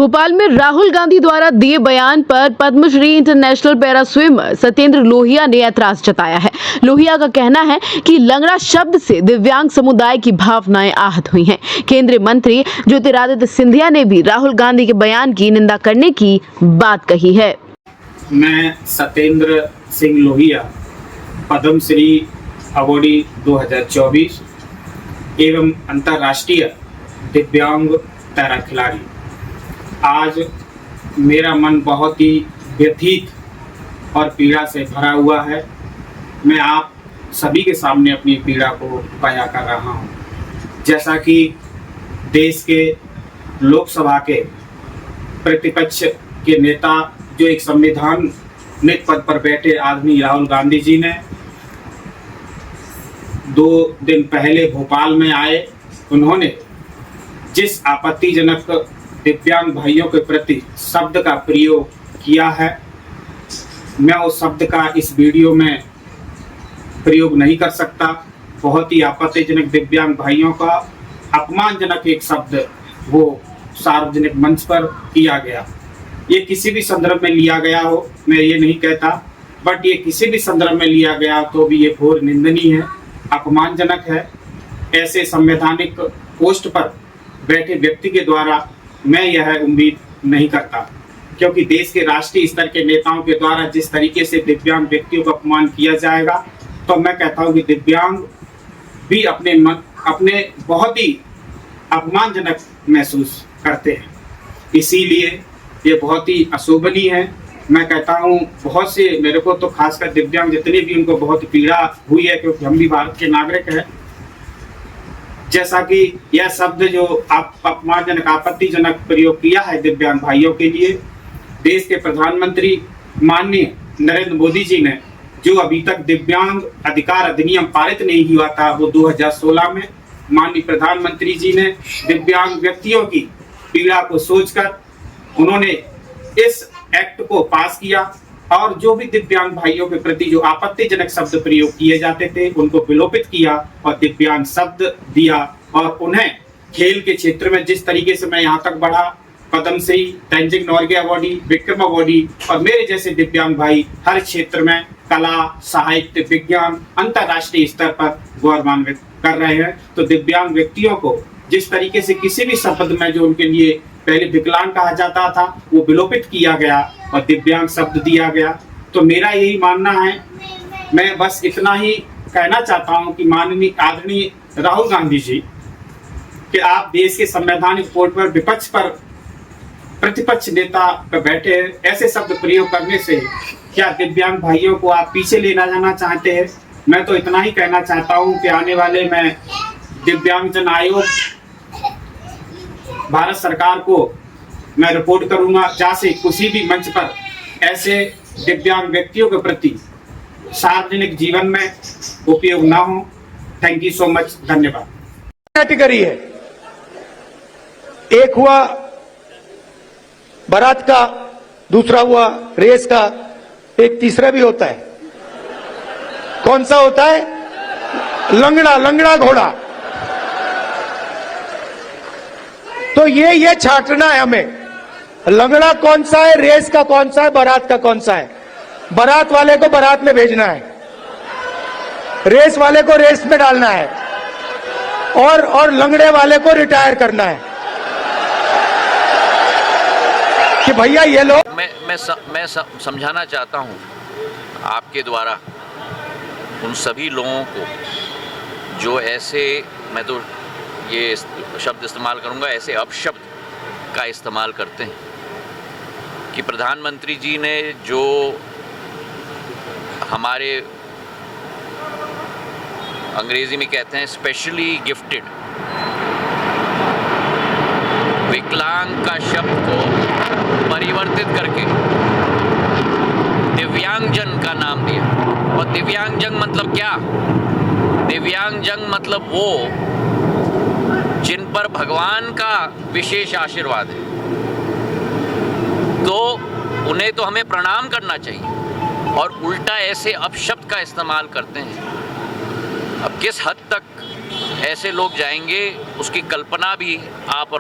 भोपाल में राहुल गांधी द्वारा दिए बयान पर Padmashri international para swimmer Satyendra Lohia ने ऐतराज जताया है। लोहिया का कहना है कि लंगड़ा शब्द से दिव्यांग समुदाय की भावनाएं आहत हुई हैं। केंद्रीय मंत्री ज्योतिरादित्य सिंधिया ने भी राहुल गांधी के बयान की निंदा करने की बात कही है। मैं सत्येंद्र सिंह लोहिया, पद्मश्री अवॉर्डी 2024 एवं अंतर्राष्ट्रीय दिव्यांग पैरा खिलाड़ी, आज मेरा मन बहुत ही व्यथित और पीड़ा से भरा हुआ है। मैं आप सभी के सामने अपनी पीड़ा को बयां कर रहा हूं। जैसा कि देश के लोकसभा के प्रतिपक्ष के नेता, जो एक संवैधानिक पद पर बैठे आदमी राहुल गांधी जी ने 2 दिन पहले भोपाल में आए, उन्होंने जिस आपत्तिजनक दिव्यांग भाइयों के प्रति शब्द का प्रयोग किया है, मैं उस शब्द का इस वीडियो में प्रयोग नहीं कर सकता। बहुत ही आपत्तिजनक दिव्यांग भाइयों का अपमानजनक एक शब्द वो सार्वजनिक मंच पर किया गया। ये किसी भी संदर्भ में लिया गया हो, मैं ये नहीं कहता, बट ये किसी भी संदर्भ में लिया गया तो भी ये घोर निंदनीय है, अपमानजनक है। ऐसे संवैधानिक पोस्ट पर बैठे व्यक्ति के द्वारा मैं यह उम्मीद नहीं करता, क्योंकि देश के राष्ट्रीय स्तर के नेताओं के द्वारा जिस तरीके से दिव्यांग व्यक्तियों का अपमान किया जाएगा, तो मैं कहता हूं कि दिव्यांग भी अपने बहुत ही अपमानजनक महसूस करते हैं। इसीलिए ये बहुत ही अशोभनीय है। मैं कहता हूं, बहुत से, मेरे को तो खासकर दिव्यांग जितने भी, उनको बहुत पीड़ा हुई है, क्योंकि हम भी भारत के नागरिक हैं। जैसा कि यह शब्द जो अपमानजनक, आपत्तिजनक प्रयोग किया है दिव्यांग भाइयों के लिए, देश के प्रधानमंत्री माननीय नरेंद्र मोदी जी ने, जो अभी तक दिव्यांग अधिकार अधिनियम पारित नहीं हुआ था, वो 2016 में माननीय प्रधानमंत्री जी ने दिव्यांग व्यक्तियों की पीड़ा को सोचकर उन्होंने इस एक्ट को पास किया, और जो भी दिव्यांग भाइयों के प्रति जो आपत्तिजनक शब्द प्रयोग किए जाते थे, उनको विलोपित किया और दिव्यांग शब्द दिया। और उन्हें खेल के क्षेत्र में जिस तरीके से मैं यहाँ तक बढ़ा, पद्मश्री, तेंजिंग नोरगे अवॉर्डी, विक्रम अवॉर्डी, और मेरे जैसे दिव्यांग भाई हर क्षेत्र में कला, साहित्य, विज्ञान, अंतर्राष्ट्रीय स्तर पर गौरवान्वित कर रहे हैं। तो दिव्यांग व्यक्तियों को जिस तरीके से किसी भी शब्द में जो उनके लिए पहले विकलांग कहा जाता था, वो विलोपित किया गया और दिव्यांग शब्द दिया गया। तो मेरा यही मानना है, मैं बस इतना ही कहना चाहता हूं कि माननीय आदरणीय राहुल गांधी जी, कि आप देश के संवैधानिक कोर्ट पर विपक्ष पर प्रतिपक्ष नेता पर बैठे हैं, ऐसे शब्द प्रयोग करने से क्या दिव्यांग भाइयों को आप पीछे लेना जाना चाहते हैं? मैं तो इतना ही कहना चाहता हूं कि आने वाले में दिव्यांगजन आयोग, भारत सरकार को मैं रिपोर्ट करूंगा, जहां से किसी भी मंच पर ऐसे दिव्यांग व्यक्तियों के प्रति सार्वजनिक जीवन में उपयोग ना हो। थैंक यू सो मच, धन्यवाद। कैटेगरी है, एक हुआ बारात का, दूसरा हुआ रेस का, एक तीसरा भी होता है। कौन सा होता है? लंगड़ा घोड़ा। तो ये छांटना है हमें, लंगड़ा कौन सा है, रेस का कौन सा है, बारात का कौन सा है। बारात वाले को बारात में भेजना है, रेस वाले को रेस में डालना है, और लंगड़े वाले को रिटायर करना है कि भैया ये लोग। मैं समझाना चाहता हूं आपके द्वारा उन सभी लोगों को जो ऐसे, मैं तो ये शब्द इस्तेमाल करूंगा, ऐसे अपशब्द का इस्तेमाल करते हैं कि प्रधानमंत्री जी ने जो हमारे अंग्रेजी में कहते हैं स्पेशली गिफ्टेड विकलांग का शब्द को परिवर्तित करके दिव्यांगजन का नाम दिया। और दिव्यांगजन मतलब क्या? दिव्यांगजन मतलब वो जिन पर भगवान का विशेष आशीर्वाद है, तो उन्हें तो हमें प्रणाम करना चाहिए, और उल्टा ऐसे अपशब्द का इस्तेमाल करते हैं। अब किस हद तक ऐसे लोग जाएंगे उसकी कल्पना भी आप और